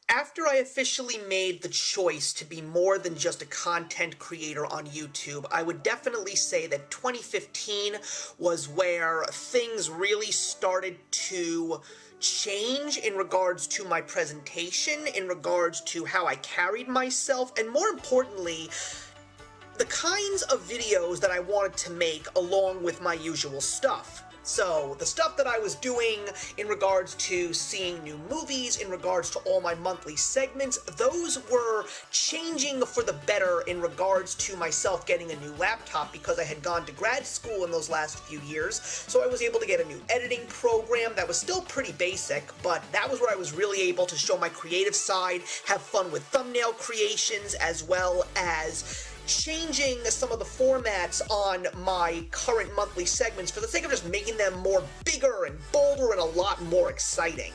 After I officially made the choice to be more than just a content creator on YouTube, I would definitely say that 2015 was where things really started to change in regards to my presentation, in regards to how I carried myself, and more importantly, the kinds of videos that I wanted to make along with my usual stuff. So, the stuff that I was doing in regards to seeing new movies, in regards to all my monthly segments, those were changing for the better in regards to myself getting a new laptop because I had gone to grad school in those last few years, so I was able to get a new editing program that was still pretty basic, but that was where I was really able to show my creative side, have fun with thumbnail creations, as well as changing some of the formats on my current monthly segments for the sake of just making them more bigger and bolder and a lot more exciting.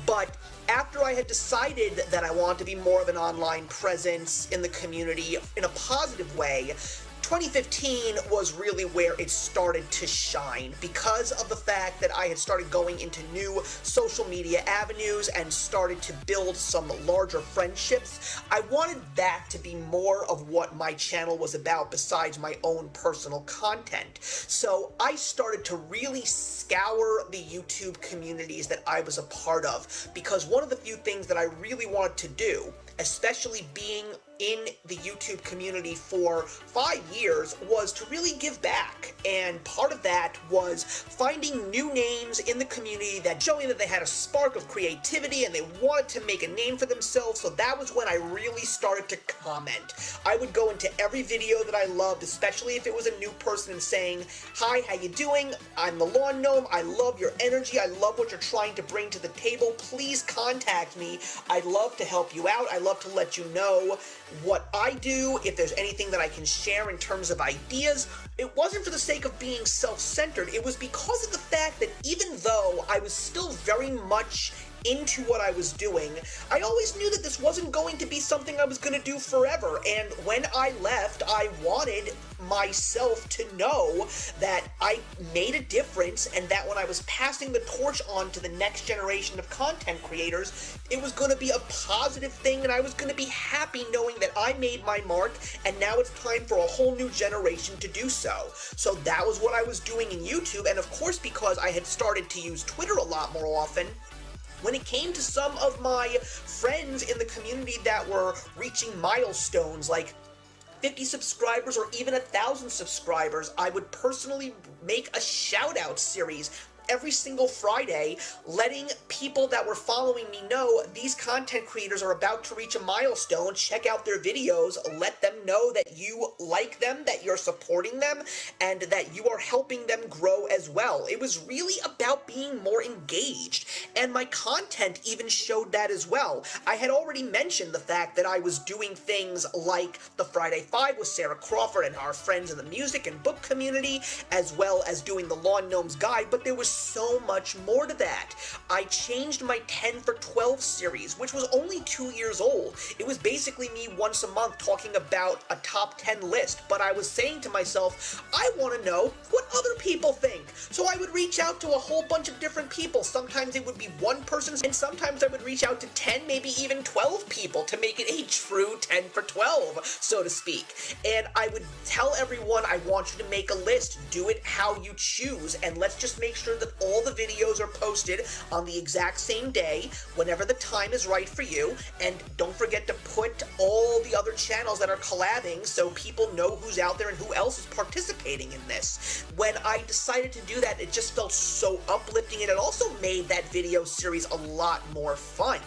But after I had decided that I wanted to be more of an online presence in the community in a positive way, 2015 was really where it started to shine because of the fact that I had started going into new social media avenues and started to build some larger friendships. I wanted that to be more of what my channel was about besides my own personal content. So I started to really scour the YouTube communities that I was a part of because one of the few things that I really wanted to do, especially being in the YouTube community for 5 years, was to really give back. And part of that was finding new names in the community that showing that they had a spark of creativity and they wanted to make a name for themselves. So that was when I really started to comment. I would go into every video that I loved, especially if it was a new person, and saying, "Hi, how you doing? I'm the Lawn Gnome. I love your energy. I love what you're trying to bring to the table. Please contact me. I'd love to help you out. I'd love to let you know what I do, if there's anything that I can share in terms of ideas." It wasn't for the sake of being self-centered, it was because of the fact that even though I was still very much into what I was doing, I always knew that this wasn't going to be something I was going to do forever, and when I left, I wanted myself to know that I made a difference and that when I was passing the torch on to the next generation of content creators, it was going to be a positive thing and I was going to be happy knowing that I made my mark and now it's time for a whole new generation to do so. So that was what I was doing in YouTube, and of course because I had started to use Twitter a lot more often, when it came to some of my friends in the community that were reaching milestones like 50 subscribers or even 1,000 subscribers, I would personally make a shout-out series every single Friday, letting people that were following me know these content creators are about to reach a milestone. Check out their videos, let them know that you like them, that you're supporting them, and that you are helping them grow as well. It was really about being more engaged, and my content even showed that as well. I had already mentioned the fact that I was doing things like the Friday 5 with Sarah Crawford and our friends in the music and book community, as well as doing the Lawn Gnome's Guide, but there was so much more to that. I changed my 10 for 12 series, which was only 2 years old. It was basically me once a month talking about a top 10 list, but I was saying to myself, I want to know what other people think. So I would reach out to a whole bunch of different people. Sometimes it would be one person, and sometimes I would reach out to 10, maybe even 12 people to make it a true 10 for 12, so to speak. And I would tell everyone, I want you to make a list, do it how you choose, and let's just make sure that all the videos are posted on the exact same day, whenever the time is right for you, and don't forget to put all the other channels that are collabing so people know who's out there and who else is participating in this. When I decided to do that, it just felt so uplifting, and it also made that video series a lot more fun.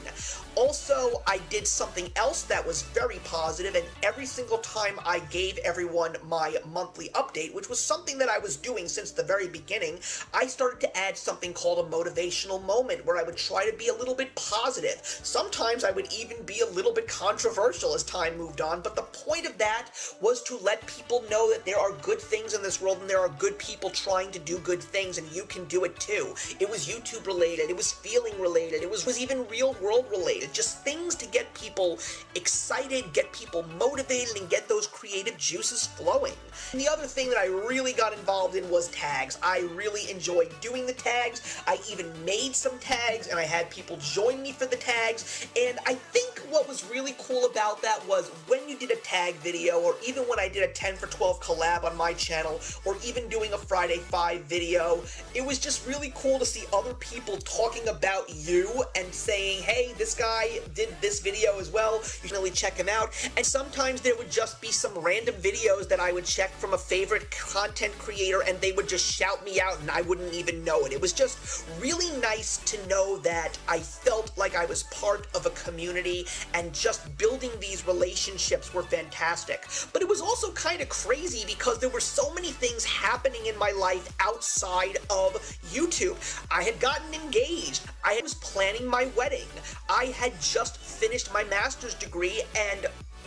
Also, I did something else that was very positive, and every single time I gave everyone my monthly update, which was something that I was doing since the very beginning, I started to add something called a motivational moment, where I would try to be a little bit positive. Sometimes I would even be a little bit controversial as time moved on, but the point of that was to let people know that there are good things in this world and there are good people trying to do good things, and you can do it too. It was YouTube related, it was feeling related, it was even real world related. just things to get people excited, get people motivated, and get those creative juices flowing. And the other thing that I really got involved in was tags. I really enjoyed doing the tags. I even made some tags, and I had people join me for the tags, and I think what was really cool about that was when you did a tag video, or even when I did a 10 for 12 collab on my channel, or even doing a Friday 5 video, it was just really cool to see other people talking about you and saying, hey, this guy did this video as well, you can really check him out. And sometimes there would just be some random videos that I would check from a favorite content creator, and they would just shout me out and I wouldn't even know it. It was just really nice to know that I felt like I was part of a community, and just building these relationships were fantastic. But it was also kind of crazy because there were so many things happening in my life outside of YouTube. I had gotten engaged. I was planning my wedding. I had just finished my master's degree, and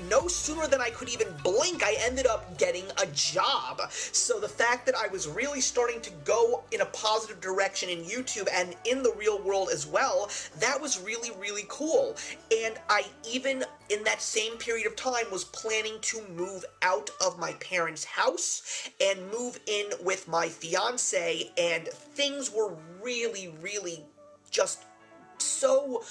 no sooner than I could even blink, I ended up getting a job. So the fact that I was really starting to go in a positive direction in YouTube and in the real world as well, that was really, really cool. And I even, in that same period of time, was planning to move out of my parents' house and move in with my fiance, and things were really, really just so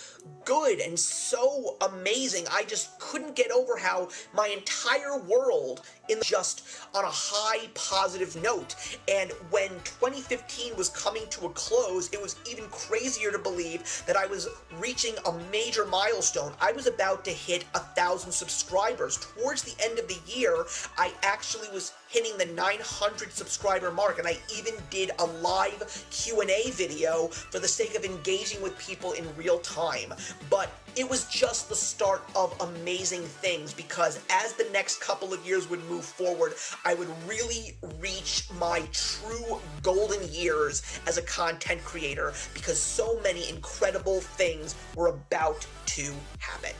good and so amazing. I just couldn't get over how my entire world just on a high positive note. And when 2015 was coming to a close, it was even crazier to believe that I was reaching a major milestone. I was about to hit 1,000 subscribers. Towards the end of the year, I actually was hitting the 900 subscriber mark, and I even did a live Q&A video for the sake of engaging with people in real time. But it was just the start of amazing things, because as the next couple of years would move forward, I would really reach my true golden years as a content creator, because so many incredible things were about to happen.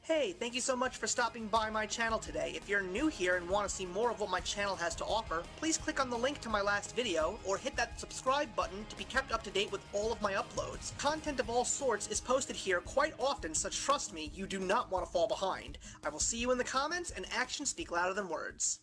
Hey, thank you so much for stopping by my channel today. If you're new here and want to see more of what my channel has to offer, please click on the link to my last video, or hit that subscribe button to be kept up to date with all of my uploads. Content of all sorts is posted here quite often, so trust me, you do not want to fall behind. I will see you in the comments, and actions speak louder than words.